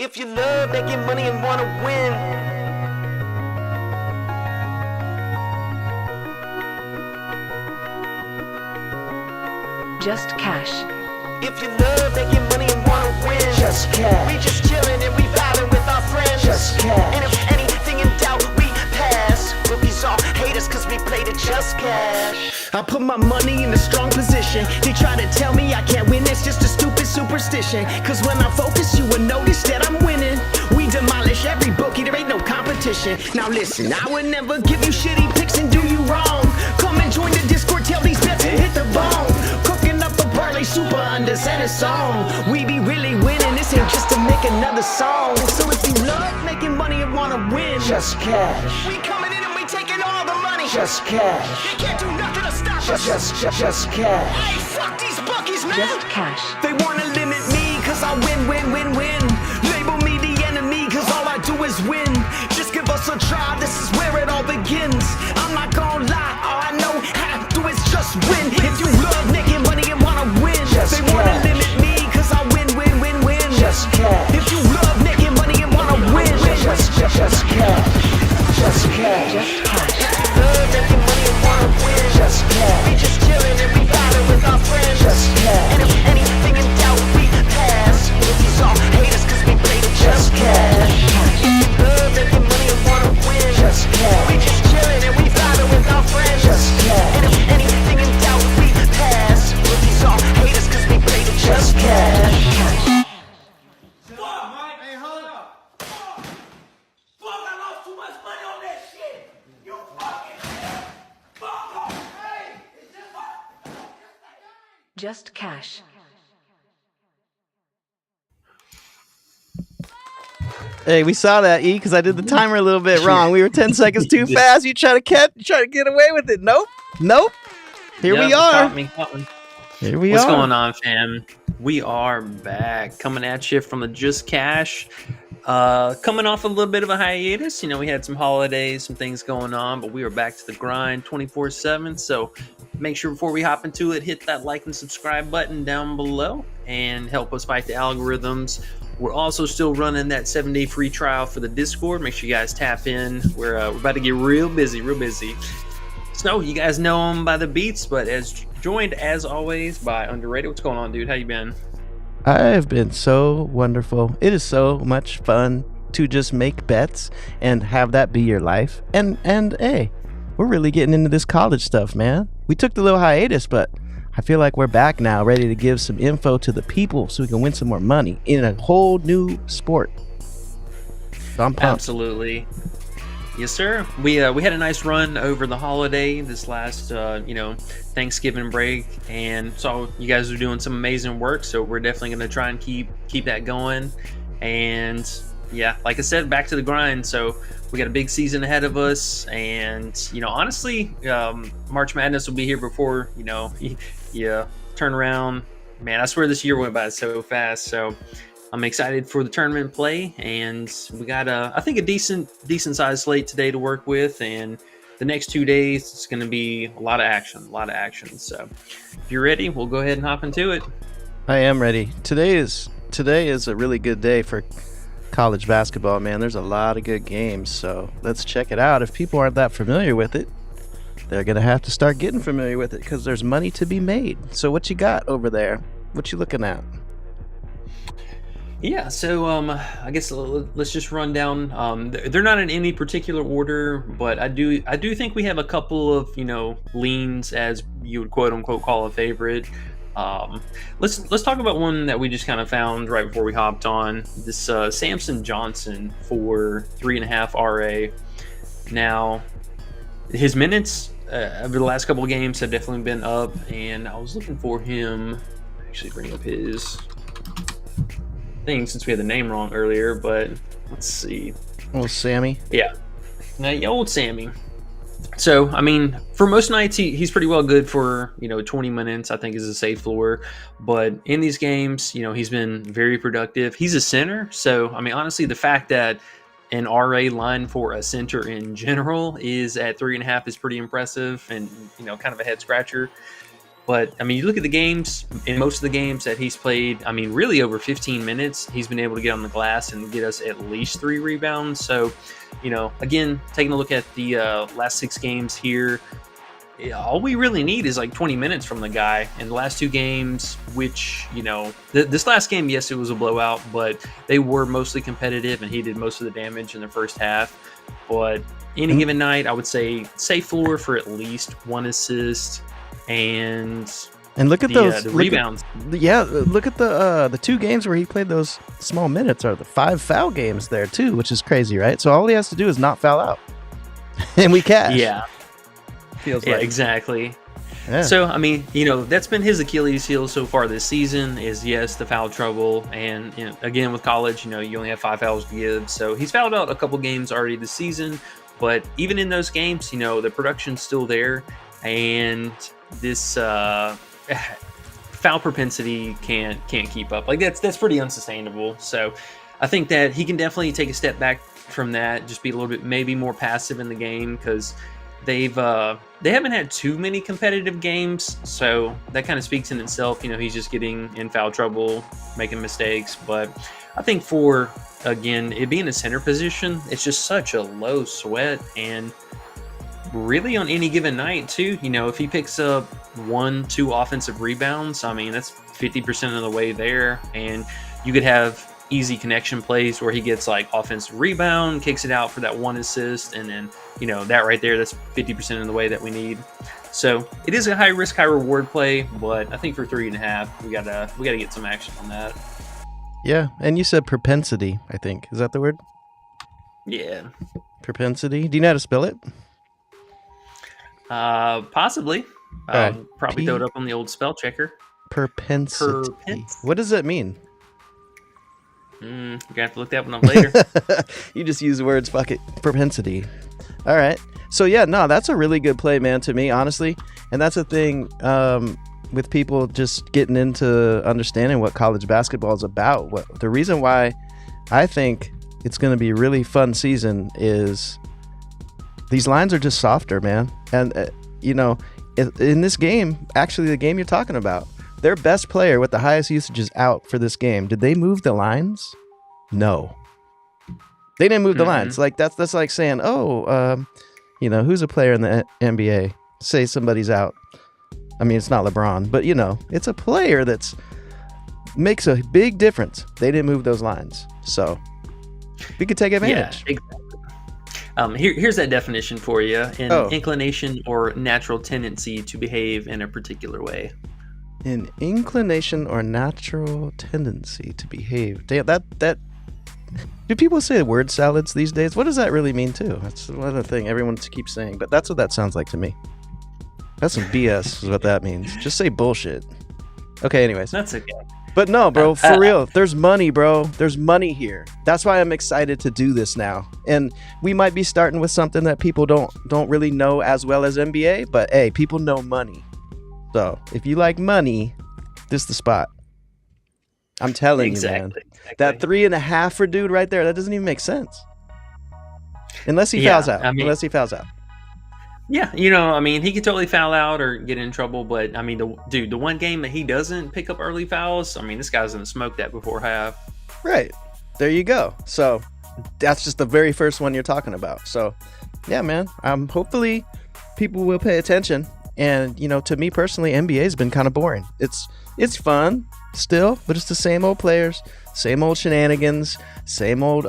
If you love making money and wanna win, Just cash. if you love making money and wanna win, Just cash. we just chillin' and we vibing with our friends. Just cash. And if anything in doubt, we pass. Rookies all hate us cause we played it just cash. I put my money in a strong position. They try to tell me I can't win, it's just a stupid superstition. Cause when I focus, you will notice that I'm winning. We demolish every bookie, there ain't no competition. Now listen, I would never give you shitty picks and do you wrong. Come and join the Discord, tell these bets and hit the bone. Cooking up a parlay super unders and a song. We be really winning, this ain't just to make another song. So if you love making money and wanna win, Just cash. we coming in and we taking all the money. Just cash. They can't do nothing to stop us. Just cash. Hey, fuck these bookies, man. Just cash. They wanna limit me cause I win. Label me the enemy cause all I do is win. Just give us a try, this is where it all begins. I'm not gonna lie, all I know how to do is just win. If you love making money and wanna win, Just they wanna cash. limit me cause I win. Just cash. If you love making money and wanna win, Just cash. Just cash. Just cash. love making money and wanna win. Just cash. We just chillin' and we vibing with our friends. Just cash. And if anything in doubt, we pass. Rookies all hate us cause we played it just cash. Love making money and wanna win. Just cash. We just chillin' and we vibing with our friends. Just cash. And if anything in doubt, we pass. Rookies all hate us cause we played it just cash. Hey, hold up. Fuck, I lost too much money on that shit. You fucking fuck off. Hey, it's just fuck. Just cash. Hey, we saw that, E, because I did the timer a little bit wrong. We were 10 seconds too fast. You try to get away with it. Nope. Here we are. Caught me. Here we What's are. going on, fam? We are back, coming at you from the Just Cash. Coming off a little bit of a hiatus. You know, we had some holidays, some things going on, but we are back to the grind 24/7. So make sure before we hop into it, hit that like and subscribe button down below and help us fight the algorithms. We're also still running that 7-day free trial for the Discord. Make sure you guys tap in. We're about to get real busy. Snow, you guys know him by the beats, but joined as always by Underrated. What's going on, dude? How you been? I've been so wonderful. It is so much fun to just make bets and have that be your life. And hey, we're really getting into this college stuff, man. We took the little hiatus, but I feel like we're back now, ready to give some info to the people so we can win some more money in a whole new sport. So I'm pumped. Absolutely. Yes, sir. We had a nice run over the holiday, this last Thanksgiving break, and saw you guys are doing some amazing work. So we're definitely going to try and keep that going. And yeah, like I said, back to the grind. So we got a big season ahead of us, and honestly, March Madness will be here before you turn around. Man, I swear this year went by so fast. So I'm excited for the tournament play, and we got I think a decent sized slate today to work with, and the next 2 days it's going to be a lot of action. So if you're ready, we'll go ahead and hop into it. I am ready. Today is a really good day for college basketball, man. There's a lot of good games, so let's check it out. If people aren't that familiar with it, they're gonna have to start getting familiar with it because there's money to be made. So what you got over there? What you looking at? Yeah, so I guess let's just run down. They're not in any particular order, but I do think we have a couple of leans, as you would quote unquote call a favorite. Let's talk about one that we just kind of found right before we hopped on. This Samson Johnson for 3.5 RA. Now, his minutes over the last couple of games have definitely been up, and I was looking for him. Actually, bring up his thing since we had the name wrong earlier, but let's see. Oh, Sammy. Yeah, now old Sammy. So, I mean, for most nights, he's pretty well good for, 20 minutes, I think is a safe floor. But in these games, he's been very productive. He's a center. So, I mean, honestly, the fact that an RA line for a center in general is at 3.5 is pretty impressive and, kind of a head scratcher. But I mean, you look at the games, in most of the games that he's played, I mean, really over 15 minutes, he's been able to get on the glass and get us at least 3 rebounds. So, again, taking a look at the last 6 games here, all we really need is like 20 minutes from the guy. In the last 2 games, which, this last game, yes, it was a blowout, but they were mostly competitive and he did most of the damage in the first half. But any given night, I would say safe floor for at least 1 assist and look at those the rebounds. Look at the 2 games where he played those small minutes are the 5 foul games there too, which is crazy, right? So all he has to do is not foul out, and we cash. Yeah, feels yeah, like exactly. Yeah. So I mean, that's been his Achilles heel so far this season. Is yes, the foul trouble, and again with college, you only have 5 fouls to give. So he's fouled out a couple games already this season, but even in those games, the production's still there, and this foul propensity can't keep up. Like that's pretty unsustainable. So I think that he can definitely take a step back from that, just be a little bit maybe more passive in the game, because they haven't had too many competitive games, so that kind of speaks in itself. He's just getting in foul trouble, making mistakes. But I think for, again, it being a center position, it's just such a low sweat, and really on any given night too, if he picks up 1-2 offensive rebounds, I mean, that's 50% of the way there. And you could have easy connection plays where he gets like offensive rebound, kicks it out for that 1 assist, and then that right there, that's 50% of the way that we need. So it is a high risk, high reward play, but I think for 3.5, we gotta get some action on that. Yeah, and you said propensity, I think. Is that the word? Yeah. Propensity. Do you know how to spell it? Possibly. Right. Probably throw it up on the old spell checker. Propensity. What does that mean? You're gonna have to look that one up later. You just use the words, fuck it. Propensity. All right. So yeah, no, that's a really good play, man, to me, honestly. And that's the thing with people just getting into understanding what college basketball is about. The reason why I think it's going to be a really fun season is these lines are just softer, man. And, in this game, actually the game you're talking about, their best player with the highest usage is out for this game. Did they move the lines? No. They didn't move the lines. Like that's like saying, who's a player in the NBA? Say somebody's out. I mean, it's not LeBron, but it's a player that's makes a big difference. They didn't move those lines, so we could take advantage. Yeah, exactly. Here's that definition for you: an inclination or natural tendency to behave in a particular way. An inclination or natural tendency to behave. Damn, that. Do people say word salads these days? What does that really mean too? That's another thing everyone keeps saying, but that's what that sounds like to me. That's some BS is what that means. Just say bullshit. Okay, anyways. That's okay. But no, bro, for real. There's money, bro. There's money here. That's why I'm excited to do this now. And we might be starting with something that people don't really know as well as NBA, but hey, people know money. So if you like money, this is the spot. I'm telling you, man. Exactly. That 3.5 for dude right there, that doesn't even make sense. Unless he fouls out. Yeah, he could totally foul out or get in trouble, but I mean, the one game that he doesn't pick up early fouls, I mean, this guy's gonna smoke that before half. Right. There you go. So that's just the very first one you're talking about. So yeah, man. Hopefully people will pay attention. And to me personally, NBA has been kind of boring. It's fun still, but it's the same old players, same old shenanigans, same old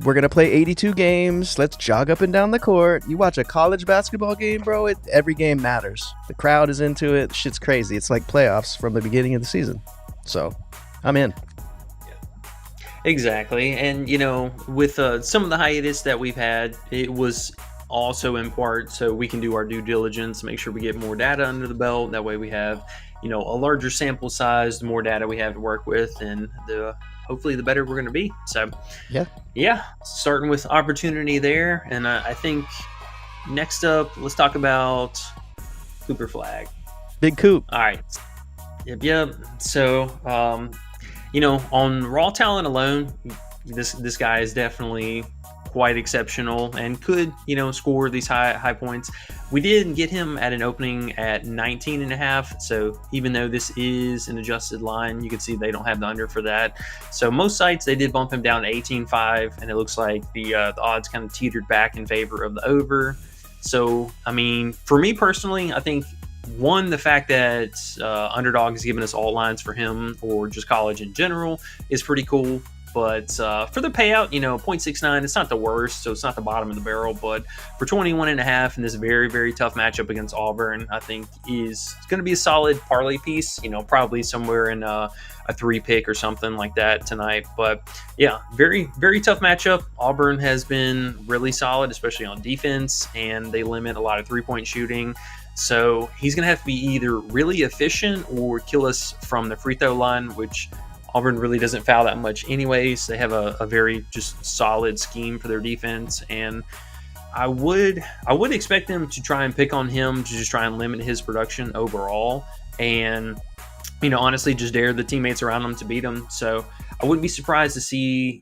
we're going to play 82 games. Let's jog up and down the court. You watch a college basketball game, bro, every game matters. The crowd is into it. Shit's crazy. It's like playoffs from the beginning of the season. So, I'm in. Exactly. And, with some of the hiatus that we've had, it was also in part so we can do our due diligence, make sure we get more data under the belt. That way we have, a larger sample size, the more data we have to work with, and hopefully the better we're going to be. So yeah, starting with opportunity there. And I think next up, let's talk about Cooper Flag. Big Coop. All right. Yep. So, on raw talent alone, this guy is definitely quite exceptional and could, score these high points. We did get him at an opening at 19.5. So even though this is an adjusted line, you can see they don't have the under for that. So most sites, they did bump him down to 18.5, and it looks like the odds kind of teetered back in favor of the over. So, I mean, for me personally, I think the fact that Underdog has given us all lines for him or just college in general is pretty cool. But for the payout, 0.69, it's not the worst, so it's not the bottom of the barrel. But for 21.5 in this very, very tough matchup against Auburn, I think is going to be a solid parlay piece, probably somewhere in a 3-pick or something like that tonight. But yeah, very, very tough matchup. Auburn has been really solid, especially on defense, and they limit a lot of 3-point shooting. So he's going to have to be either really efficient or kill us from the free throw line, which Auburn really doesn't foul that much anyways. They have a very just solid scheme for their defense, and I would expect them to try and pick on him to just try and limit his production overall, and honestly just dare the teammates around him to beat him. So I wouldn't be surprised to see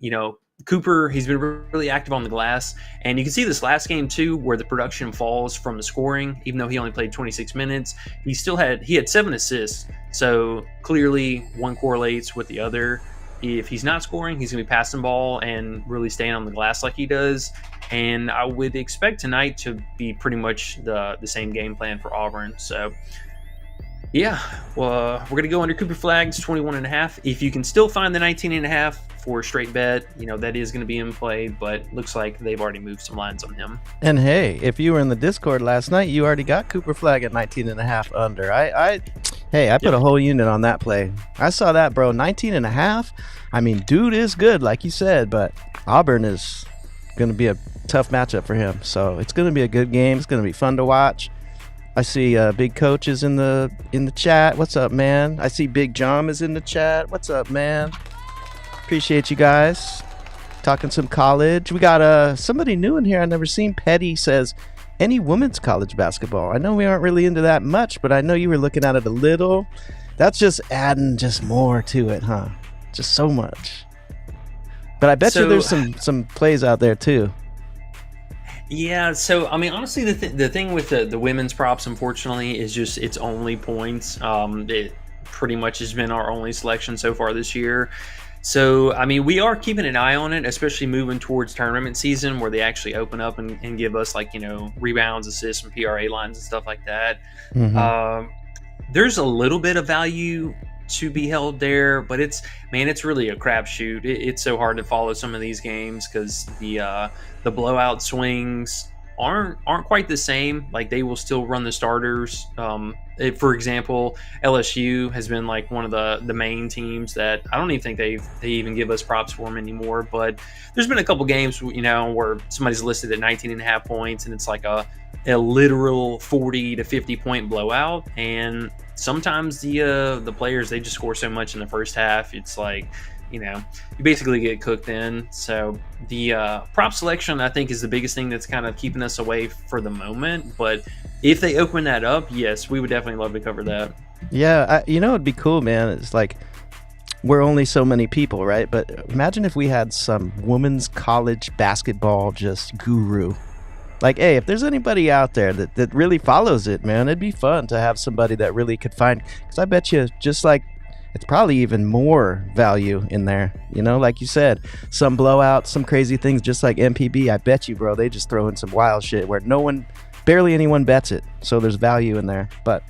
Cooper. He's been really active on the glass, and you can see this last game too, where the production falls from the scoring. Even though he only played 26 minutes, he had 7 assists. So clearly, one correlates with the other. If he's not scoring, he's going to be passing ball and really staying on the glass like he does. And I would expect tonight to be pretty much the same game plan for Auburn. So yeah, well, we're going to go under Cooper Flags 21.5. If you can still find the 19.5 for a straight bet, that is going to be in play, but looks like they've already moved some lines on him. And hey, if you were in the Discord last night, you already got Cooper Flag at 19.5 under. I put a whole unit on that play. I saw that, bro. 19.5. I mean, dude is good, like you said, but Auburn is going to be a tough matchup for him. So it's going to be a good game. It's going to be fun to watch. I see Big Coach is in the chat. What's up, man? I see Big John is in the chat. What's up, man? Appreciate you guys. Talking some college. We got somebody new in here I never seen. Petty says, any women's college basketball? I know we aren't really into that much, but I know you were looking at it a little. That's just adding just more to it, huh? Just so much. But I bet you there's some plays out there too. Yeah, so I mean, honestly, the thing with the women's props, unfortunately, is just it's only points. It pretty much has been our only selection so far this year. So, I mean, we are keeping an eye on it, especially moving towards tournament season where they actually open up and give us rebounds, assists, and PRA lines and stuff like that. Mm-hmm. There's a little bit of value to be held there, but it's really a crapshoot. It's so hard to follow some of these games because the blowout swings aren't quite the same. Like, they will still run the starters. For example, LSU has been one of the main teams that I don't even think they even give us props for them anymore. But there's been a couple games, where somebody's listed at 19.5 points, and it's like a literal 40 to 50 point blowout. And sometimes the players, they just score so much in the first half. It's you basically get cooked in. So the prop selection, I think, is the biggest thing that's kind of keeping us away for the moment. But if they open that up, yes, we would definitely love to cover that. Yeah, it'd be cool, man. It's we're only so many people, right? But imagine if we had some women's college basketball just guru. Hey, if there's anybody out there that really follows it, man, it'd be fun to have somebody that really could find. Because I bet you it's probably even more value in there, like you said, some blowouts, some crazy things, just like MPB. I bet you, bro, they just throw in some wild shit where barely anyone bets it. So there's value in there. But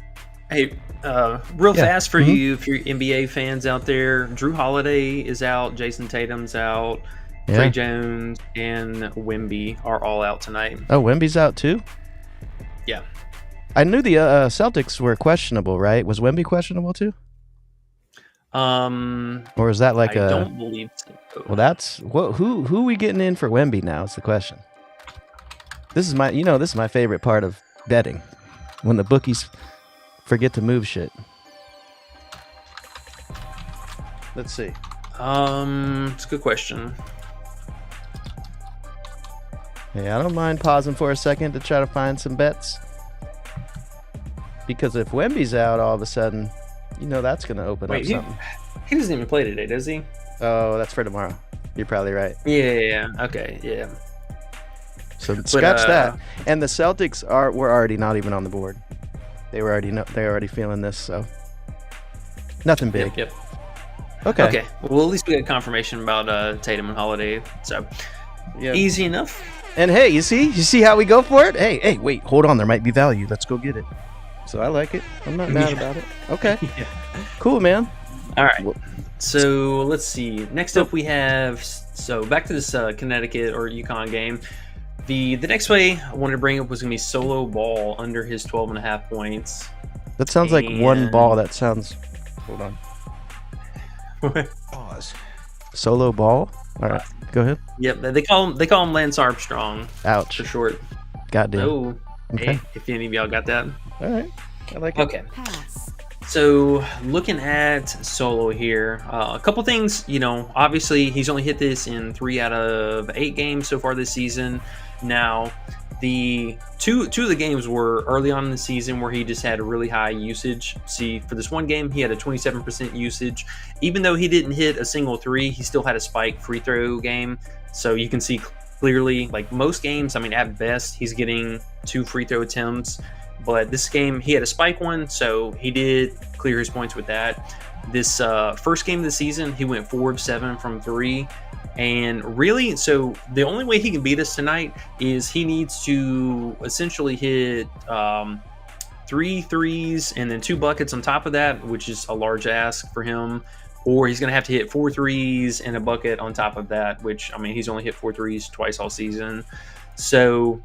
hey, fast for you, if you're NBA fans out there, Drew Holiday is out, Jason Tatum's out, Trey Jones and Wemby are all out tonight. Oh, Wemby's out too? Yeah. I knew the Celtics were questionable, right? Was Wemby questionable too? Or is that I don't believe so. Well, that's who are we getting in for Wemby now is the question. This is my favorite part of betting, when the bookies forget to move shit. Let's see. It's a good question. Hey, I don't mind pausing for a second to try to find some bets. Because if Wemby's out all of a sudden, that's going to open up something. He doesn't even play today, does he? Oh, that's for tomorrow. You're probably right. Yeah. Okay, yeah. So scratch that. And the Celtics were already not even on the board. They're already feeling this. So nothing big. Yep. Okay. Well, at least we got confirmation about Tatum and Holiday. So Yeah. easy enough. And hey, you see how we go for it? Hey, wait, hold on. There might be value. Let's go get it. So I like it. I'm not mad about it. Okay. Yeah. Cool, man. All right. So let's see. Next up, we have back to this Connecticut or UConn game. The next play I wanted to bring up was going to be solo ball under his 12.5 points. That sounds like one ball. That sounds. Hold on. Pause. Solo ball. All right, go ahead. Yep, they call him Lance Armstrong Ouch. for short. Goddamn. Oh, Okay. hey, if any of y'all got that. All right. I like it. Okay. So looking at Solo here, a couple things. Obviously he's only hit this in 3 out of 8 games so far this season. Now, the two of the games were early on in the season where he just had a really high usage. See, for this one game, he had a 27% usage. Even though he didn't hit a single 3, he still had a spike free throw game. So you can see clearly, like most games, I mean, at best, he's getting 2 free throw attempts. But this game, he had a spike one, so he did clear his points with that. This first game of the season, he went 4 of 7 from 3. And really, so the only way he can beat us tonight is he needs to essentially hit 3 threes and then 2 buckets on top of that, which is a large ask for him. Or he's going to have to hit 4 threes and a bucket on top of that, which, I mean, he's only hit 4 threes twice all season. So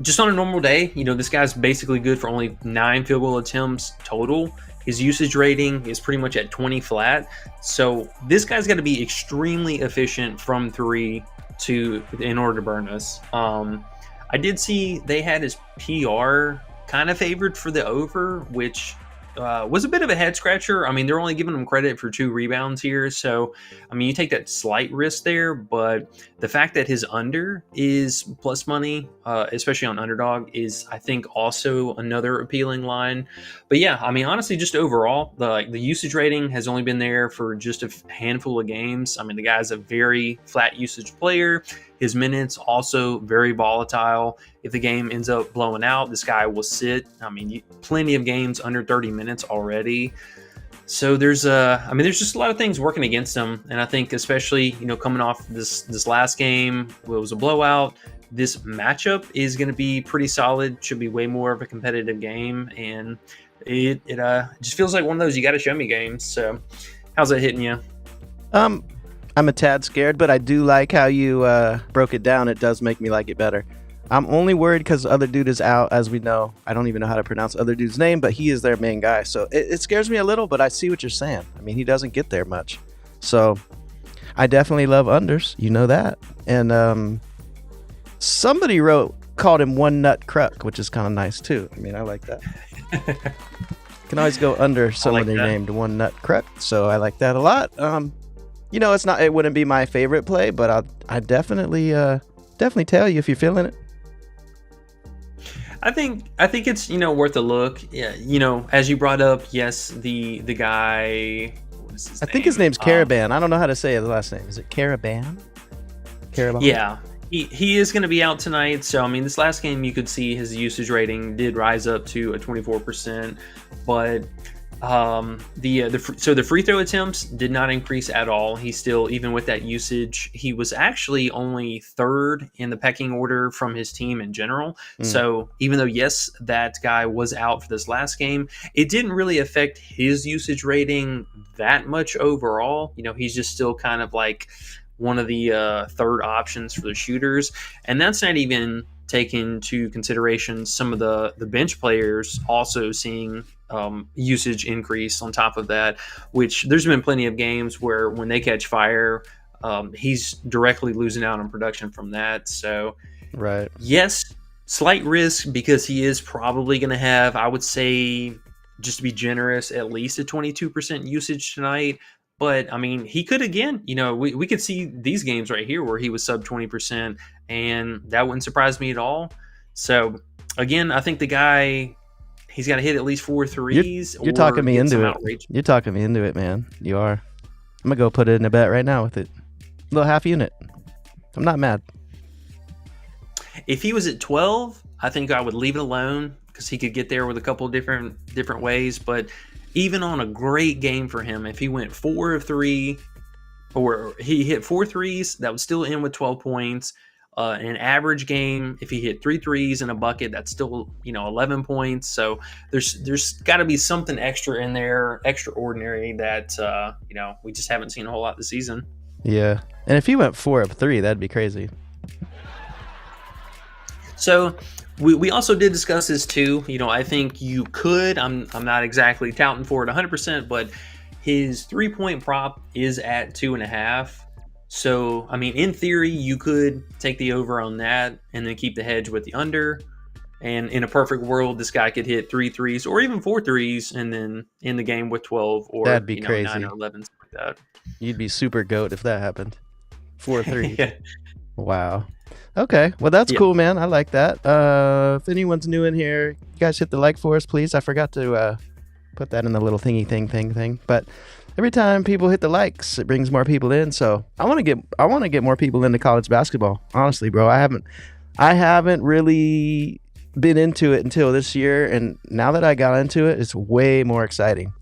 just on a normal day, this guy's basically good for only 9 field goal attempts total. His usage rating is pretty much at 20 flat. So this guy's got to be extremely efficient from 3 in order to burn us. I did see they had his PR kind of favored for the over, which was a bit of a head scratcher. I mean, they're only giving him credit for 2 rebounds here. So, I mean, you take that slight risk there, but the fact that his under is plus money, especially on Underdog, is, I think, also another appealing line. But yeah, I mean, honestly, just overall, the usage rating has only been there for just a handful of games. I mean, the guy's a very flat usage player. His minutes also very volatile. If the game ends up blowing out, this guy will sit. I mean, plenty of games under 30 minutes already. So there's just a lot of things working against him. And I think especially, coming off this last game, it was a blowout. This matchup is going to be pretty solid. Should be way more of a competitive game. And it just feels like one of those you got to show me games. So how's that hitting you? I'm a tad scared, but I do like how you broke it down. It does make me like it better. I'm only worried because the other dude is out, as we know. I don't even know how to pronounce the other dude's name, but he is their main guy. So it scares me a little, but I see what you're saying. I mean, he doesn't get there much. So I definitely love unders. You know that. And somebody called him One Nut Cruck, which is kind of nice too. I mean, I like that. Can always go under somebody named One Nut Cruck. So I like that a lot. It wouldn't be my favorite play, but I definitely tell you if you're feeling it. I think it's worth a look. Yeah, as you brought up, yes, the guy. What is his name? I think his name's Caravan. I don't know how to say his last name. Is it Caravan? Caravan. Yeah, he is going to be out tonight. So I mean, this last game you could see his usage rating did rise up to a 24%, but the free throw attempts did not increase at all. He still, even with that usage, he was actually only 3rd in the pecking order from his team in general. So even though, yes, that guy was out for this last game, it didn't really affect his usage rating that much overall. He's just still kind of like one of the 3rd options for the shooters. And that's not even taking into consideration some of the bench players also seeing usage increase on top of that, which there's been plenty of games where when they catch fire, he's directly losing out on production from that. So right. Yes, slight risk because he is probably going to have, I would say, just to be generous, at least a 22% usage tonight. But, I mean, he could, again, we could see these games right here where he was sub 20%, and that wouldn't surprise me at all. So, again, I think the guy, he's got to hit at least 4 threes. You're talking me into it. You're talking me into it, man. You are. I'm going to go put it in a bet right now with it. A little half unit. I'm not mad. If he was at 12, I think I would leave it alone because he could get there with a couple of different ways. But even on a great game for him, if he went 4 of 3, or he hit 4 threes, that would still end with 12 points. An average game, if he hit 3 threes in a bucket, that's still 11 points. So there's got to be something extra in there, extraordinary that we just haven't seen a whole lot this season. Yeah, and if he went 4 of 3, that'd be crazy. So we also did discuss this too. I think you could. I'm not exactly touting for it 100%, but his 3-point prop is at 2.5. So, I mean, in theory, you could take the over on that and then keep the hedge with the under. And in a perfect world, this guy could hit 3 threes or even 4 threes and then end the game with 12 or that'd be crazy. 9 or 11, something like that. You'd be super goat if that happened. 4 threes. Yeah. Wow. Okay. Well, that's cool, man. I like that. If anyone's new in here, you guys hit the like for us, please. I forgot to put that in the little thingy thing. But every time people hit the likes, it brings more people in. So I want to get more people into college basketball. Honestly, bro, I haven't really been into it until this year, and now that I got into it, it's way more exciting.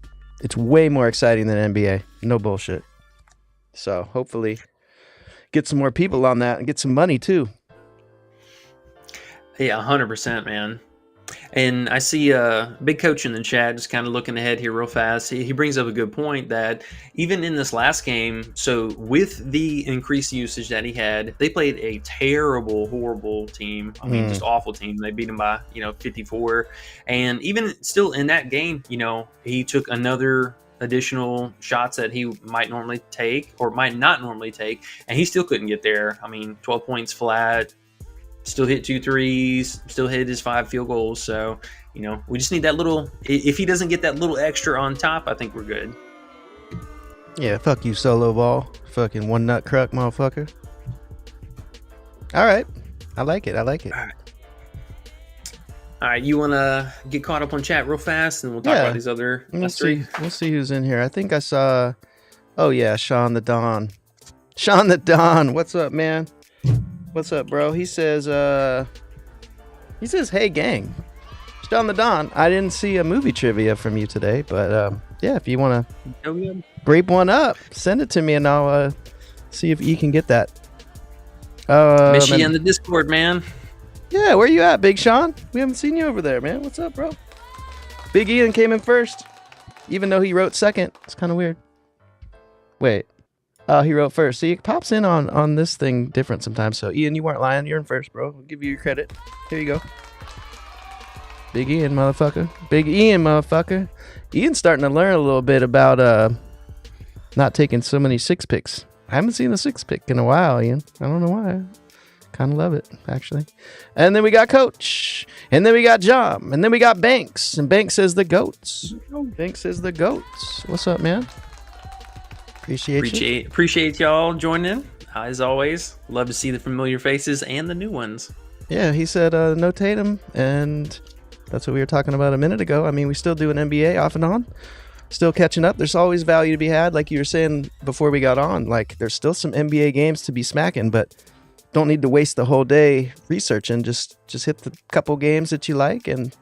It's way more exciting than NBA. No bullshit. So hopefully, get some more people on that and get some money too. Yeah, 100%, man. And I see Big Coach in the chat just kind of looking ahead here real fast. He brings up a good point that even in this last game, so with the increased usage that he had, they played a terrible, horrible team. I mean, just awful team. They beat him by, 54. And even still in that game, he took another additional shots that he might normally take or might not normally take, and he still couldn't get there. I mean, 12 points flat. Still hit 2 threes, still hit his 5 field goals. So, we just need that little, if he doesn't get that little extra on top, I think we're good. Yeah, fuck you, solo ball. Fucking one nut cruck, motherfucker. All right. I like it. All right. You want to get caught up on chat real fast and we'll talk about these other last 3? We'll see who's in here. I think I saw, Sean the Don. Sean the Don. What's up, man? What's up, bro? He says, hey, gang. Sean the Don. I didn't see a movie trivia from you today, but if you want to grape one up, send it to me and I'll see if you can get that. Miss you in the Discord, man. Yeah, where you at, Big Sean? We haven't seen you over there, man. What's up, bro? Big Ian came in first, even though he wrote second. It's kind of weird. Wait. Oh, he wrote first. See, it pops in on this thing different sometimes. So, Ian, you weren't lying. You're in first, bro. I'll give you your credit. Here you go. Big Ian, motherfucker. Big Ian, motherfucker. Ian's starting to learn a little bit about not taking so many 6-picks. I haven't seen a 6-pick in a while, Ian. I don't know why. Kind of love it, actually. And then we got Coach. And then we got John. And then we got Banks. And Banks says the GOATs. Banks says the GOATs. What's up, man? Appreciate y'all joining in. As always, love to see the familiar faces and the new ones. Yeah, he said no Tatum, and that's what we were talking about a minute ago. I mean, we still do an NBA off and on. Still catching up. There's always value to be had, like you were saying before we got on. Like, there's still some NBA games to be smacking, but don't need to waste the whole day researching. Just hit the couple games that you like and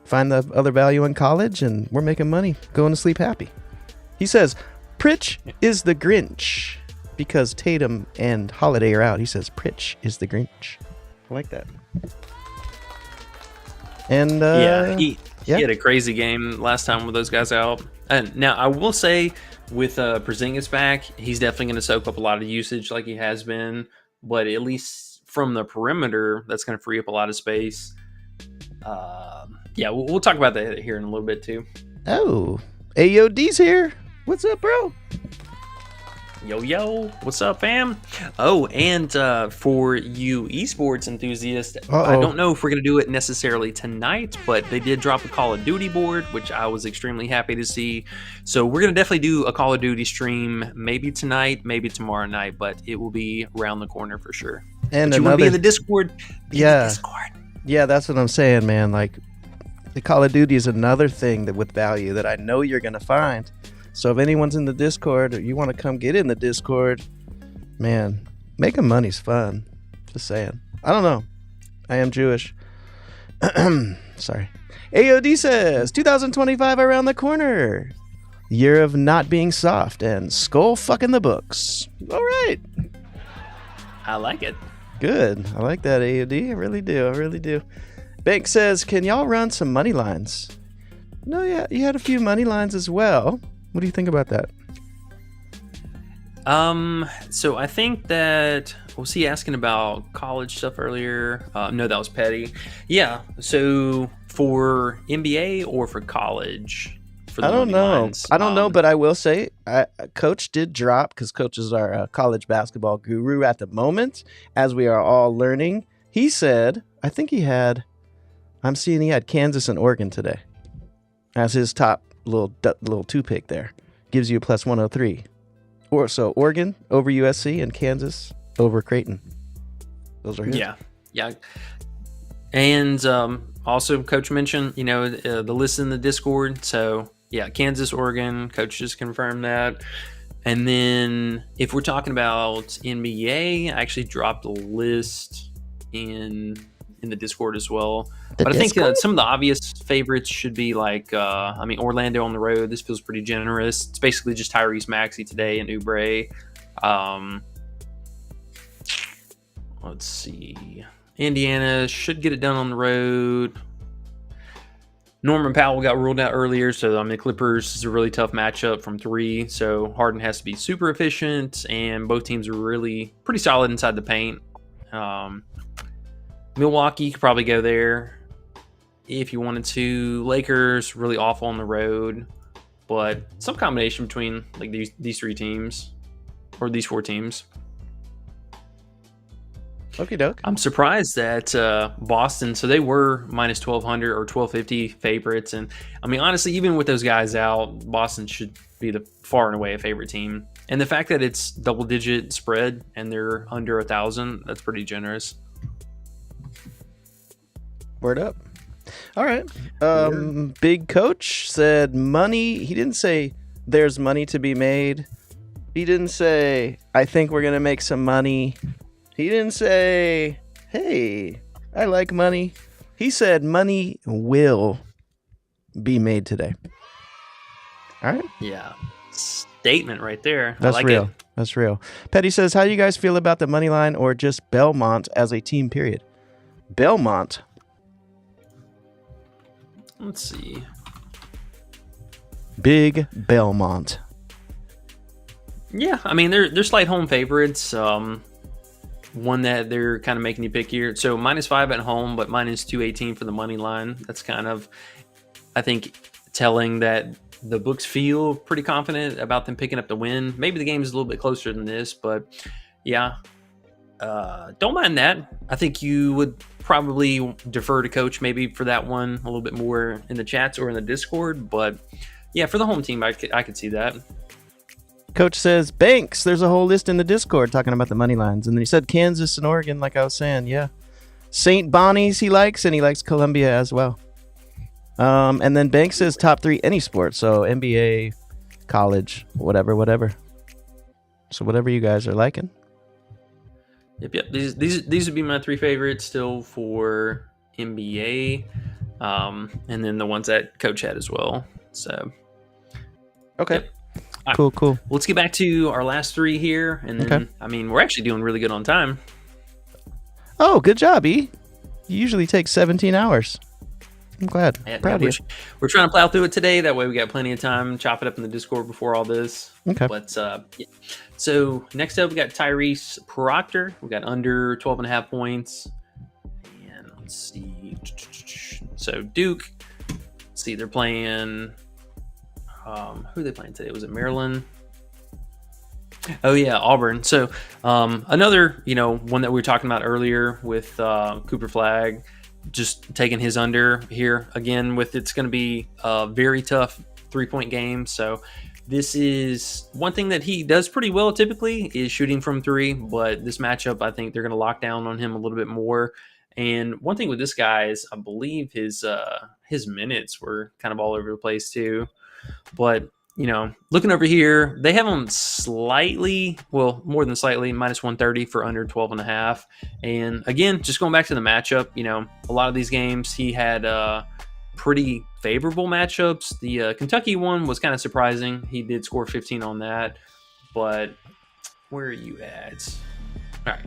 find the other value in college, and we're making money, going to sleep happy. He says, Pritch is the Grinch because Tatum and Holiday are out. He says Pritch is the Grinch. I like that. And he had a crazy game last time with those guys out. And now I will say with Porzingis back, he's definitely going to soak up a lot of usage like he has been. But at least from the perimeter, that's going to free up a lot of space. We'll talk about that here in a little bit too. Oh, AOD's here. What's up, bro? Yo, what's up, fam? Oh, and for you esports enthusiasts, I don't know if we're going to do it necessarily tonight, but they did drop a Call of Duty board, which I was extremely happy to see. So we're going to definitely do a Call of Duty stream, maybe tonight, maybe tomorrow night, but it will be around the corner for sure. And you want to be in the Discord? Yeah, that's what I'm saying, man. Like, the Call of Duty is another thing that with value that I know you're going to find. So if anyone's in the Discord or you want to come get in the Discord, man, making money's fun. Just saying. I don't know. I am Jewish. Sorry. AOD says 2025 around the corner. Year of not being soft and skull fucking the books. All right. I like it. Good. I like that, AOD. I really do. I really do. Bank says, can y'all run some money lines? No, yeah, you had a few money lines as well. What do you think about that? So I think that was he asking about college stuff earlier? No, that was Petty. Yeah. So for NBA or for college? For the I don't money know. lines? I don't know, but I will say, Coach did drop, because Coach is our college basketball guru at the moment, as we are all learning. He said, I think he had Kansas and Oregon today as his top little two pick there. Gives you a plus 103. So Oregon over USC and Kansas over Creighton. Those are his. Yeah. And also, Coach mentioned, the list in the Discord. So, yeah, Kansas, Oregon, Coach just confirmed that. And then if we're talking about NBA, I actually dropped a list in the Discord as well. But I think some of the obvious favorites should be like, Orlando on the road. This feels pretty generous. It's basically just Tyrese Maxey today and Oubre. Let's see. Indiana should get it done on the road. Norman Powell got ruled out earlier, so the Clippers is a really tough matchup from 3. So Harden has to be super efficient, and both teams are really pretty solid inside the paint. Milwaukee could probably go there if you wanted to. Lakers really awful on the road, but some combination between like these 3 teams or these 4 teams. Okie doke. I'm surprised that Boston, so they were minus 1,200 or 1,250 favorites. And I mean, honestly, even with those guys out, Boston should be the far and away a favorite team. And the fact that it's double-digit spread and they're under 1,000, that's pretty generous. Word up. All right. Big Coach said money. He didn't say there's money to be made. He didn't say, I think we're going to make some money. He didn't say, hey, I like money. He said money will be made today. All right. Yeah. Statement right there. That's I like real. it. That's real. Petty says, how do you guys feel about the money line or just Belmont as a team, period? Belmont. Let's see. Big Belmont. Yeah, I mean, they're slight home favorites. One that they're kind of making you pick here. So -5 at home, but minus 218 for the money line. That's kind of, I think, telling that the books feel pretty confident about them picking up the win. Maybe the game is a little bit closer than this, but yeah, don't mind that. I think you would probably defer to Coach maybe for that one a little bit more in the chats or in the Discord. But yeah, for the home team, I could see that. Coach says, Banks, there's a whole list in the Discord talking about the money lines. And then he said Kansas and Oregon, like I was saying. Yeah. St. Bonnie's he likes, and he likes Columbia as well. And then Banks says top 3 any sport. So NBA, college, whatever. So whatever you guys are liking. Yep. These would be my 3 favorites still for NBA. And then the ones that Coach had as well. So. Okay. Yep. Cool. Let's get back to our last 3 here. And then, Okay. I mean, we're actually doing really good on time. Oh, good job, E. You usually take 17 hours. I'm glad. Proud of you. We're trying to plow through it today. That way we got plenty of time. Chop it up in the Discord before all this. Okay. But, yeah. So, next up, we got Tyrese Proctor. We got under 12.5 points. And let's see. So, Duke. Let's see, they're playing... who are they playing today? Was it Maryland? Oh yeah, Auburn. So another, one that we were talking about earlier with Cooper Flagg, just taking his under here again. With it's going to be a very tough 3-point game. So this is one thing that he does pretty well typically is shooting from 3. But this matchup, I think they're going to lock down on him a little bit more. And one thing with this guy is, I believe his minutes were kind of all over the place too. But looking over here, they have him slightly, well, more than slightly, minus 130 for under 12.5. And again, just going back to the matchup, a lot of these games he had pretty favorable matchups. The Kentucky one was kind of surprising. He did score 15 on that. But where are you at? All right.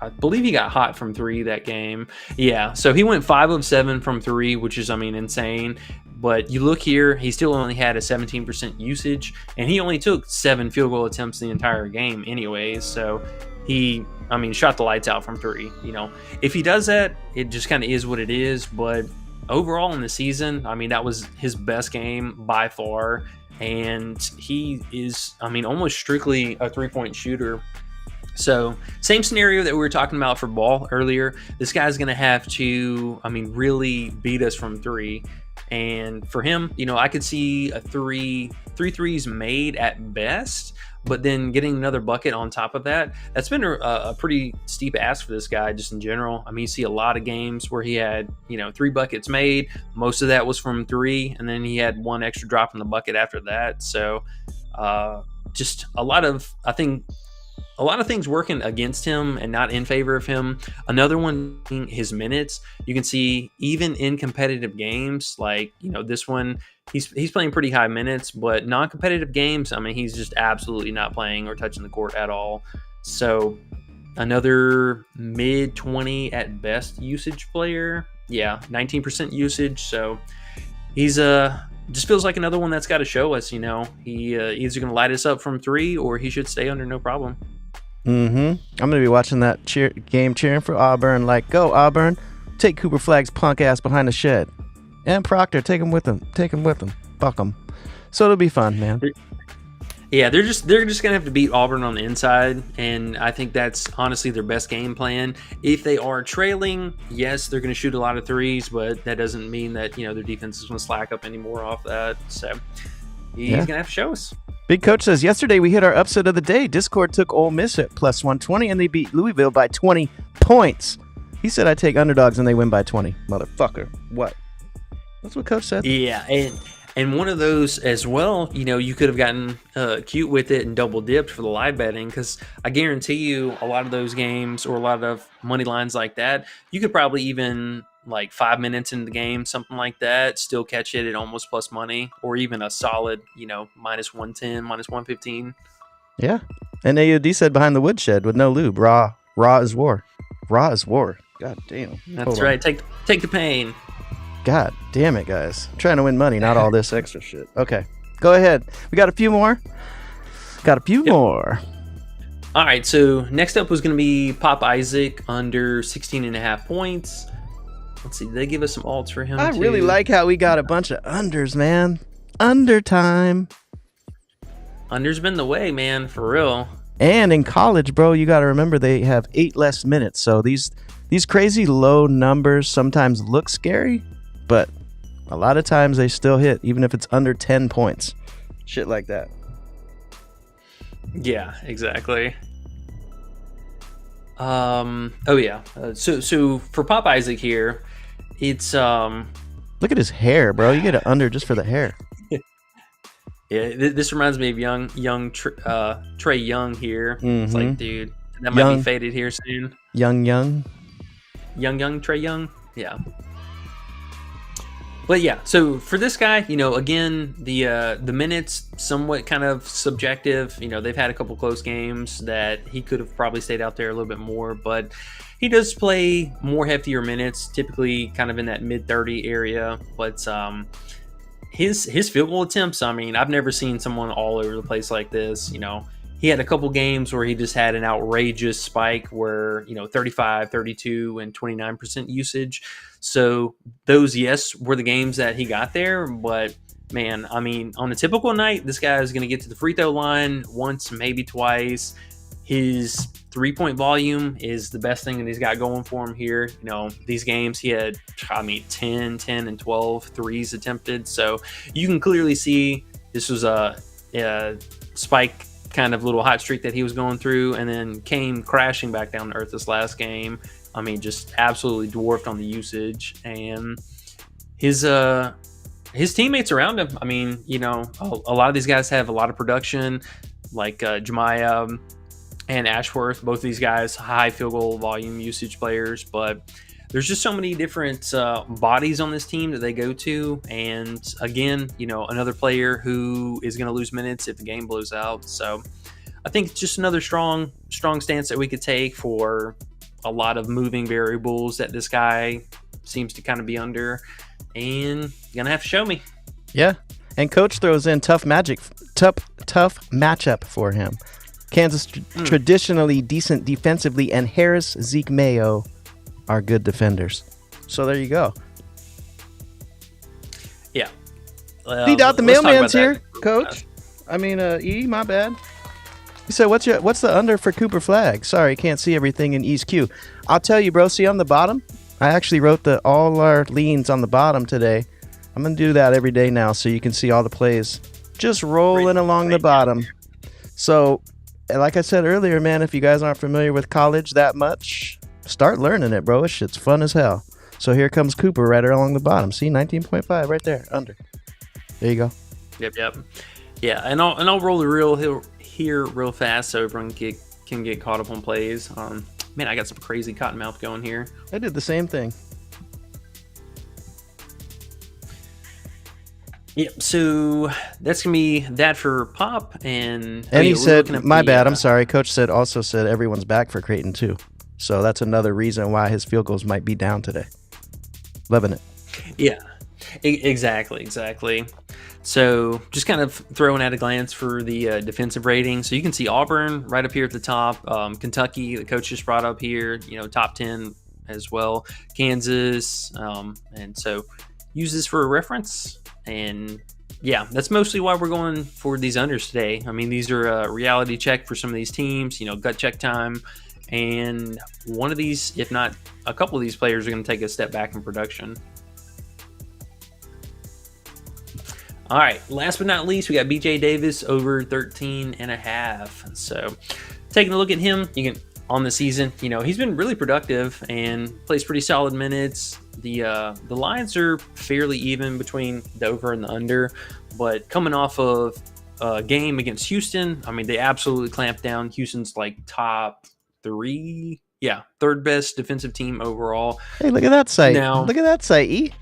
I believe he got hot from 3 that game. Yeah, so he went 5 of 7 from 3, which is, insane. But you look here, he still only had a 17% usage, and he only took 7 field goal attempts the entire game anyways. So he, shot the lights out from 3. If he does that, it just kind of is what it is. But overall in the season, that was his best game by far. And he is, almost strictly a 3-point shooter. So same scenario that we were talking about for Ball earlier. This guy's going to have to, really beat us from 3. And for him, I could see three threes made at best, but then getting another bucket on top of that, that's been a pretty steep ask for this guy just in general. You see a lot of games where he had, 3 buckets made. Most of that was from 3, and then he had 1 extra drop in the bucket after that. So just a lot of things working against him and not in favor of him. Another one being his minutes. You can see even in competitive games, like, this one, he's playing pretty high minutes, but non-competitive games, he's just absolutely not playing or touching the court at all. So another mid 20 at best usage player. Yeah, 19% usage. So he's just feels like another one that's got to show us, he either going to light us up from 3 or he should stay under no problem. I'm gonna be watching that game, cheering for Auburn. Like, go Auburn! Take Cooper Flagg's punk ass behind the shed, and Proctor, take him with them. Fuck them. So it'll be fun, man. Yeah, they're just gonna have to beat Auburn on the inside, and I think that's honestly their best game plan. If they are trailing, yes, they're gonna shoot a lot of threes, but that doesn't mean that their defense is gonna slack up anymore off that. So he's gonna have to show us. Big Coach says, yesterday we hit our upset of the day. Discord took Ole Miss at plus 120, and they beat Louisville by 20 points. He said, I take underdogs and they win by 20. Motherfucker. What? That's what Coach said. Yeah, and one of those as well, you could have gotten cute with it and double dipped for the live betting, because I guarantee you a lot of those games or a lot of money lines like that, you could probably even, like 5 minutes into the game, something like that, still catch it at almost plus money, or even a solid, minus 110, minus 115. Yeah. And AOD said behind the woodshed with no lube. Raw is war. Raw is war. God damn. That's right. Take the pain. God damn it, guys. I'm trying to win money, not all this extra shit. Okay. Go ahead. We got a few more. More. All right. So next up was going to be Pop Isaac under 16.5 points. Let's see. Did they give us some alts for him? I really like how we got a bunch of unders, man. Under time. Under's been the way, man, for real. And in college, bro, you got to remember they have 8 less minutes. So these crazy low numbers sometimes look scary, but a lot of times they still hit, even if it's under 10 points. Shit like that. Yeah, exactly. So for Pop Isaac here, it's look at his hair, bro. You get it under just for the hair. Yeah, this reminds me of young Trey Young here. Mm-hmm. It's like, dude, that might be faded here soon. Young Trey Young. Yeah. But yeah, so for this guy, again, the minutes somewhat kind of subjective. They've had a couple close games that he could have probably stayed out there a little bit more, but he does play more heftier minutes, typically kind of in that mid-30 area. But his field goal attempts, I've never seen someone all over the place like this. He had a couple games where he just had an outrageous spike where, 35, 32, and 29% usage. So those, yes, were the games that he got there. But, man, on a typical night, this guy is going to get to the free throw line once, maybe twice. His 3-point volume is the best thing that he's got going for him here. These games he had, 10, and 12 threes attempted. So you can clearly see this was a spike kind of little hot streak that he was going through, and then came crashing back down to earth this last game. Just absolutely dwarfed on the usage, and his his teammates around him. I mean, you know, a lot of these guys have a lot of production, like Jemiah and Ashworth. Both of these guys, high field goal volume usage players, but there's just so many different bodies on this team that they go to. And again, you know, another player who is going to lose minutes if the game blows out. So I think it's just another strong stance that we could take for a lot of moving variables that this guy seems to kind of be under. And you're going to have to show me. Yeah. And coach throws in tough matchup for him. Kansas traditionally decent defensively, and Harris, Zeke, Mayo are good defenders. So there you go. Yeah. The mailman's here, that. coach. I mean, E, my bad. He said, what's the under for Cooper Flag? Sorry, can't see everything in E's queue. I'll tell you, bro. See on the bottom? I actually wrote all our leans on the bottom today. I'm going to do that every day now so you can see all the plays just rolling along the bottom. So, like I said earlier, man, if you guys aren't familiar with college that much, start learning it, bro. This shit's fun as hell. So here comes Cooper right along the bottom. See, 19.5 right there, under. There you go. Yep. Yeah, and I'll roll the reel here real fast so everyone can get caught up on plays. Man, I got some crazy cottonmouth going here. I did the same thing. Yep, so that's going to be that for Pop. And he said, my bad, I'm sorry. Coach also said everyone's back for Creighton too. So that's another reason why his field goals might be down today. Loving it. Yeah, exactly. So just kind of throwing at a glance for the defensive rating. So you can see Auburn right up here at the top. Kentucky, the coach just brought up here, you know, top 10 as well. Kansas. And so use this for a reference. And yeah, that's mostly why we're going for these unders today. I mean, these are a reality check for some of these teams, you know, gut check time. And one of these, if not a couple of these players, are going to take a step back in production. All right, last but not least, we got BJ Davis over 13.5. So taking a look at him, you can on the season, you know, he's been really productive and plays pretty solid minutes. The lines are fairly even between the over and the under, but coming off of a game against Houston, I mean, they absolutely clamped down. Houston's like top 3, third best defensive team overall. Hey, look at that site. Now, look at that site, E.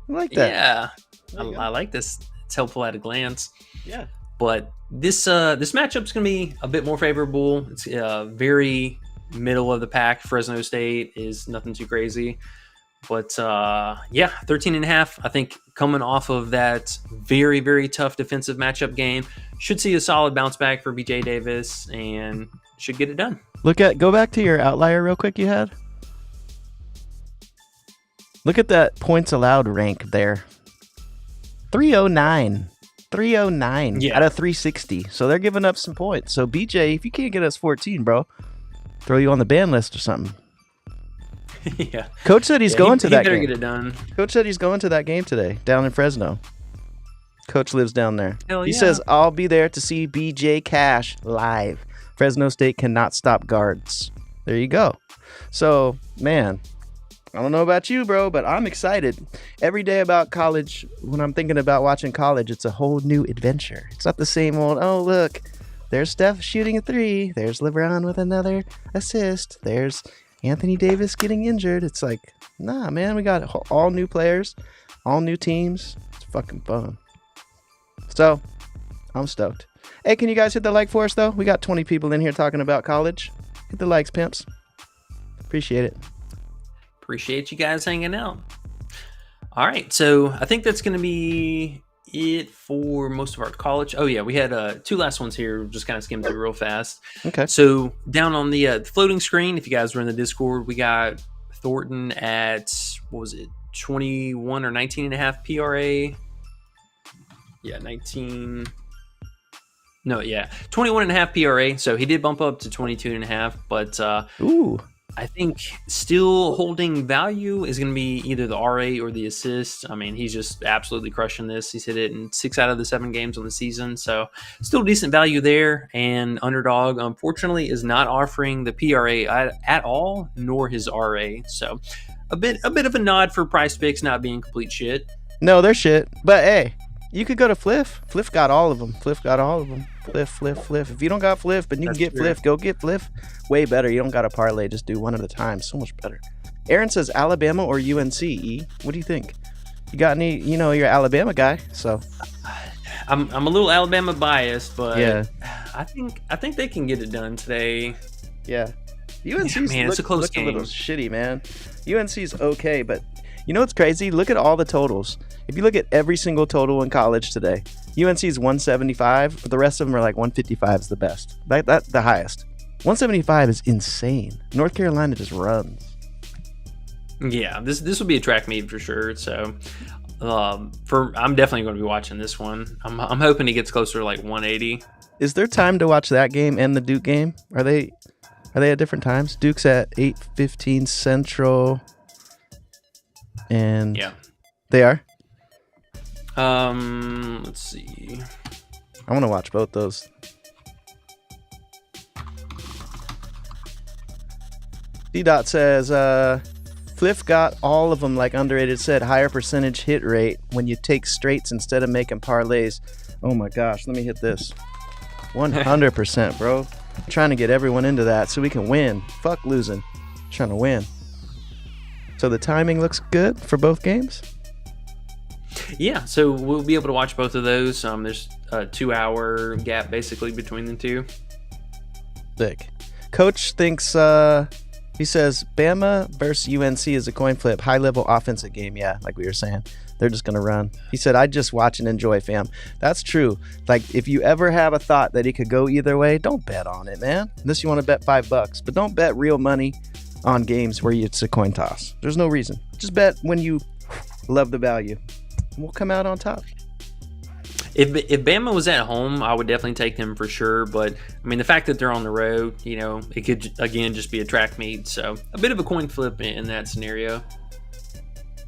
I like that. Yeah, I like this. It's helpful at a glance. Yeah. But this matchup's going to be a bit more favorable. It's very middle of the pack. Fresno State is nothing too crazy. But 13.5, I think coming off of that very, very tough defensive matchup game, should see a solid bounce back for BJ Davis and should get it done. Go back to your outlier real quick you had. Look at that points allowed rank there. 309 out of 360. So they're giving up some points. So BJ, if you can't get us 14, bro, throw you on the ban list or something. Yeah. Coach said he's going to that game. Get it done. Coach said he's going to that game today down in Fresno. Coach lives down there. He says, I'll be there to see BJ Cash live. Fresno State cannot stop guards. There you go. So, man, I don't know about you, bro, but I'm excited. Every day about college, when I'm thinking about watching college, it's a whole new adventure. It's not the same old, oh, look, there's Steph shooting a 3. There's LeBron with another assist. There's Anthony Davis getting injured. It's like, nah, man, we got all new players, all new teams. It's fucking fun. So, I'm stoked. Hey, can you guys hit the like for us, though? We got 20 people in here talking about college. Hit the likes, pimps. Appreciate it. Appreciate you guys hanging out. All right, so I think that's going to be it for most of our college. Oh, yeah, we had 2 last ones here. Just kind of skimmed through real fast. Okay. So down on the floating screen, if you guys were in the Discord, we got Thornton at, 21 or 19.5 PRA. Yeah, 21.5 PRA. So he did bump up to 22.5, but Ooh. I think still holding value is going to be either the RA or the assist. I mean, he's just absolutely crushing this. He's hit it in 6 out of the 7 games on the season. So still decent value there. And Underdog, unfortunately, is not offering the PRA at all, nor his RA. So a bit of a nod for PrizePicks not being complete shit. No, they're shit. But hey, you could go to Fliff. Fliff got all of them. Fliff. If you don't got Fliff, but you That's can get true. Fliff, go get Fliff. Way better. You don't got to parlay. Just do one at a time. So much better. Aaron says Alabama or UNC. E. What do you think? You got any? You know, you're an Alabama guy, so I'm a little Alabama biased, but yeah. I think they can get it done today. Yeah. UNC's Man, it's a close a little game. shitty, man. UNC's okay, but you know what's crazy? Look at all the totals. If you look at every single total in college today, UNC's 175, but the rest of them are like 155 is the best. That's the highest. 175 is insane. North Carolina just runs. Yeah, this will be a track meet for sure. So, I'm definitely going to be watching this one. I'm hoping it gets closer to like 180. Is there time to watch that game and the Duke game? Are they at different times? Duke's at 8:15 Central, and Yeah. they are. Let's see. I want to watch both those. D-Dot says, Fliff got all of them, like Underrated said, higher percentage hit rate when you take straights instead of making parlays. Oh my gosh, let me hit this. 100%, bro. Trying to get everyone into that so we can win. Fuck losing. Trying to win. So the timing looks good for both games? Yeah, so we'll be able to watch both of those. There's a 2-hour gap basically between the two. Sick. Coach thinks, he says, Bama versus UNC is a coin flip. High-level offensive game. Yeah, like we were saying. They're just going to run. He said, I just watch and enjoy, fam. That's true. Like, if you ever have a thought that it could go either way, don't bet on it, man. Unless you want to bet $5. But don't bet real money on games where it's a coin toss. There's no reason. Just bet when you love the value. And we'll come out on top. If Bama was at home, I would definitely take them for sure. But, I mean, the fact that they're on the road, you know, it could, again, just be a track meet. So, a bit of a coin flip in that scenario.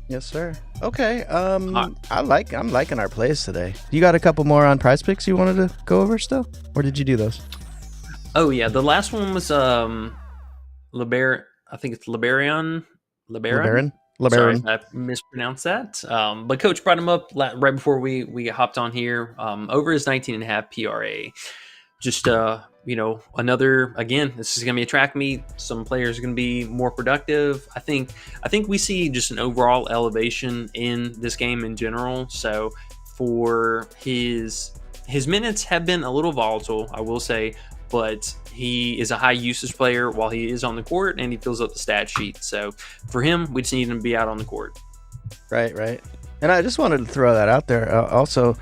Yes, sir. Okay. I'm liking our plays today. You got a couple more on PrizePicks you wanted to go over still? Or did you do those? Oh, yeah. The last one was I think it's LeBaron. LeBaron? Sorry if I mispronounced that. But Coach brought him up right before we hopped on here. Over his 19.5 PRA. Just, another, again, this is going to be a track meet. Some players are going to be more productive. I think we see just an overall elevation in this game in general. So for his minutes have been a little volatile, I will say, but he is a high usage player while he is on the court, and he fills up the stat sheet. So for him, we just need him to be out on the court. Right. And I just wanted to throw that out there. Also,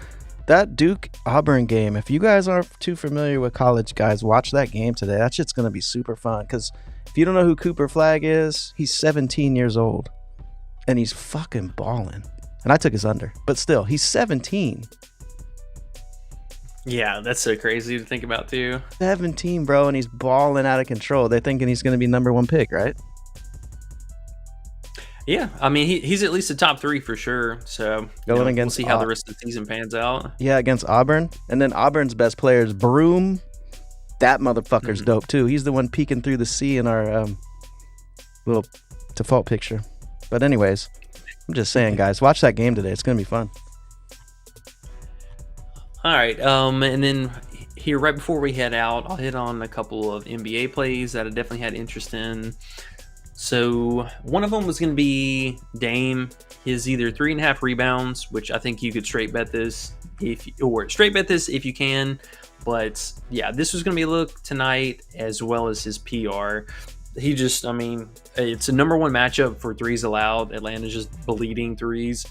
that Duke-Auburn game, if you guys aren't too familiar with college, guys, watch that game today. That shit's going to be super fun because if you don't know who Cooper Flagg is, he's 17 years old, and he's fucking balling. And I took his under, but still, he's 17. Yeah, that's so crazy to think about, too. 17, bro, and he's balling out of control. They're thinking he's going to be number one pick, right? Yeah, I mean, he's at least a top 3 for sure. So Going against we'll see how the rest of the season pans out. Yeah, against Auburn. And then Auburn's best player is Broom. That motherfucker's dope, too. He's the one peeking through the sea in our little default picture. But anyways, I'm just saying, guys, watch that game today. It's going to be fun. All right, and then here, right before we head out, I'll hit on a couple of NBA plays that I definitely had interest in. So one of them was going to be Dame. His either 3.5 rebounds, which I think you could straight bet this if you can. But yeah, this was going to be a look tonight, as well as his PR. He just, I mean, it's a number one matchup for threes allowed. Atlanta's just bleeding threes.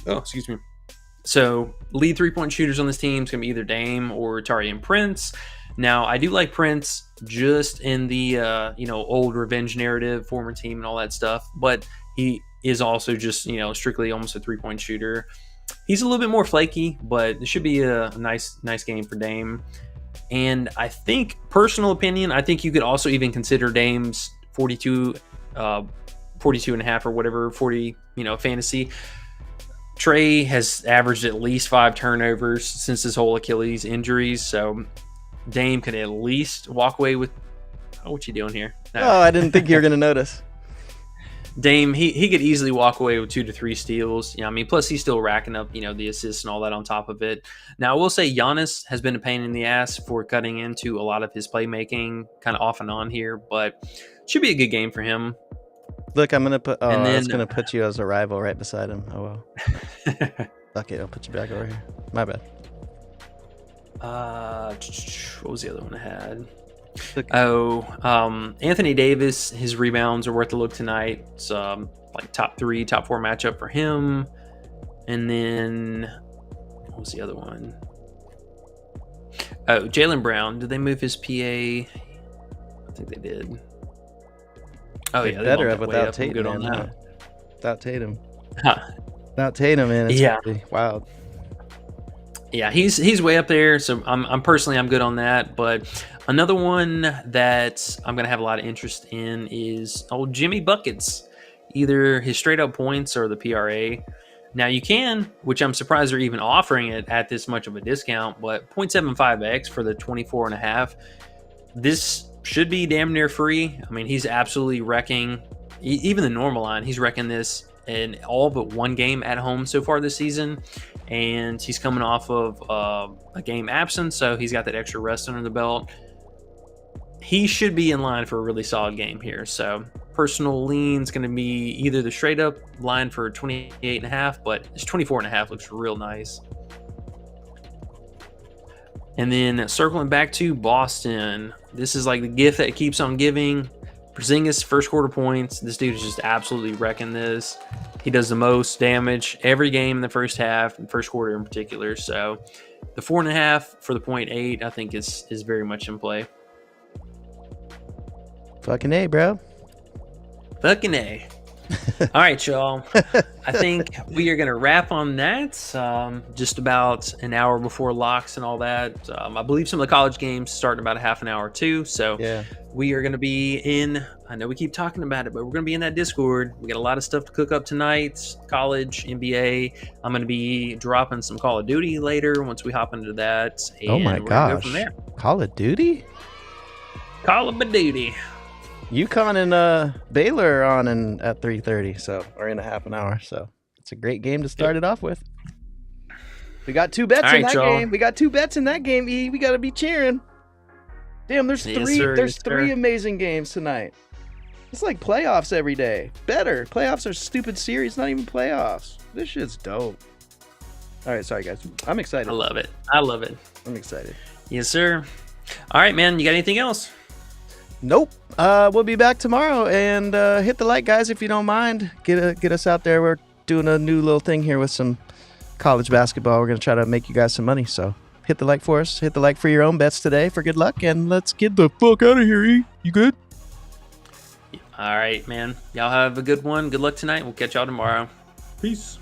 Oh, excuse me. So lead 3-point shooters on this team is going to be either Dame or Taurean Prince. Now, I do like Prince just in the, old revenge narrative, former team and all that stuff. But he is also just, strictly almost a 3-point shooter. He's a little bit more flaky, but it should be a nice game for Dame. And I think, personal opinion, I think you could also even consider Dame's 42 and a half or whatever, 40, fantasy. Trey has averaged at least 5 turnovers since his whole Achilles injuries. So Dame could at least walk away with... Oh, what you doing here? No. Oh, I didn't think you were going to notice. Dame, he could easily walk away with 2 to 3 steals. I mean, plus he's still racking up, the assists and all that on top of it. Now, I will say Giannis has been a pain in the ass for cutting into a lot of his playmaking kind of off and on here, but should be a good game for him. Look, I'm gonna put. Oh, And I was then- gonna put you as a rival right beside him. Oh well. Okay, I'll put you back over here. My bad. What was the other one I had? Look. Anthony Davis, his rebounds are worth a look tonight. It's like top 3, top 4 matchup for him. And then what was the other one? Oh, Jaylen Brown. Did they move his PA? I think they did. Oh They yeah, better have have without Tatum. Good on man, that. huh? Without Tatum. Huh. Without Tatum, man. It's Yeah. gonna be wild. Yeah, he's way up there. So I'm personally good on that. But another one that I'm gonna have a lot of interest in is old Jimmy Buckets, either his straight up points or the PRA. Now you can, which I'm surprised they're even offering it at this much of a discount, but 0.75x for the 24.5. This should be damn near free. I mean, he's absolutely wrecking. Even the normal line, he's wrecking this in all but one game at home so far this season. And he's coming off of a game absence, so he's got that extra rest under the belt. He should be in line for a really solid game here. So personal lean's going to be either the straight up line for 28.5, but this 24.5 looks real nice. And then circling back to Boston, this is like the gift that keeps on giving. Porzingis, first quarter points. This dude is just absolutely wrecking this. He does the most damage every game in the first half, and first quarter in particular. So the 4.5 for the 0.8, I think is very much in play. Fucking A, bro. Fucking A. All right, y'all. I think we are going to wrap on that. Just about an hour before locks and all that. I believe some of the college games start in about a half an hour too. So Yeah. we are going to be in, I know we keep talking about it, but we're going to be in that Discord. We got a lot of stuff to cook up tonight. College, NBA. I'm going to be dropping some Call of Duty later once we hop into that. And Oh my we're gonna gosh. go from there. Call of Duty? Call of Duty. UConn and Baylor are on at 3:30, or in a half an hour. So it's a great game to start it off with. We got 2 bets All in right, that y'all. game. We got 2 bets in that game. E, we got to be cheering. Damn, there's Yes, three. sir. There's Yes, 3 sir. amazing games tonight. It's like playoffs every day. Better. Playoffs are stupid series. Not even playoffs. This shit's dope. All right, sorry guys. I'm excited. I love it. I love it. I'm excited. Yes, sir. All right, man. You got anything else? Nope. We'll be back tomorrow, and hit the like, guys, if you don't mind. Get us out there. We're doing a new little thing here with some college basketball. We're gonna try to make you guys some money. So hit the like for us. Hit the like for your own bets today for good luck, and let's get the fuck out of here. E, you good? All right, man. Y'all have a good one. Good luck tonight. We'll catch y'all tomorrow. Peace.